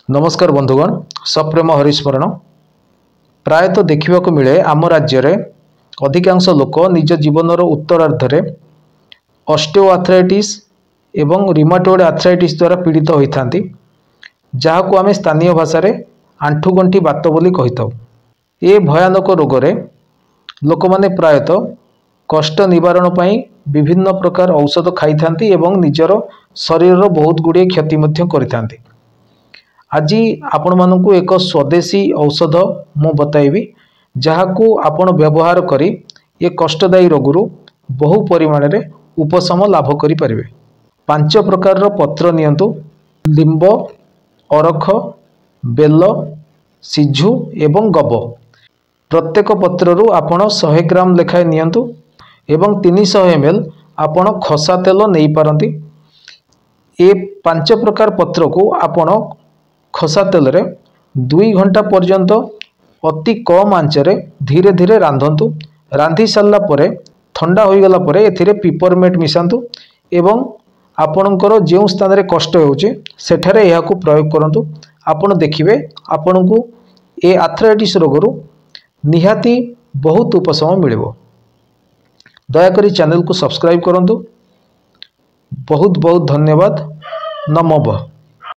नमस्कार बंधुगण सप्रेम हरिस्मरण प्रायतः देखा मिले आम राज्य में अधिकांश लोक निज जीवन उत्तरार्धे ऑस्टियोआर्थराइटिस एवं रिमाटॉइड आर्थराइटिस द्वारा पीड़ित होता जहाँ आम स्थानीय भाषा में आंठुगंठी बात बोली कही था। ये भयानक रोग रे लोक माने प्रायतः कष्ट निवारण पर विभिन्न प्रकार औषध खाई था एवं निजर शरीर बहुत गुड़िए क्षति करिथांती। आज आपण मानकु एक स्वदेशी औषध मु बताइबी जहाकू आपण व्यवहार करी ये कष्टदायी रोगरू बहु परिमाण रे उपशम लाभ करि परिबे। 5 प्रकार पत्र नियंतु लिंब, अरख, बेल, सिझु एवं गब। प्रत्येक पत्ररू आपण 100 ग्राम लेखाए नियंतु एवं 300 ml आपण खसा तेल नहीं पारंती। ए 5 प्रकार पत्र को आपण खसा तेल रे 2 घंटा पर्यंत अति कम आंचरे धीरे धीरे रांधंतु। रांधि सारला परे ठंडा हो गला परे एथिरे पिपरमेंट मिसांतु एवं आपणकर जो स्थान रे कष्ट होउचे सेठारे एहाकू प्रयोग करंतु। आपण देखिबे आपणकू ए आर्थराइटिस रोगरू निहाती बहुत उपशम मिलिबो। दयाकरी चैनल को सब्सक्राइब करंतु। बहुत बहुत धन्यवाद। नमो बुद्धाय।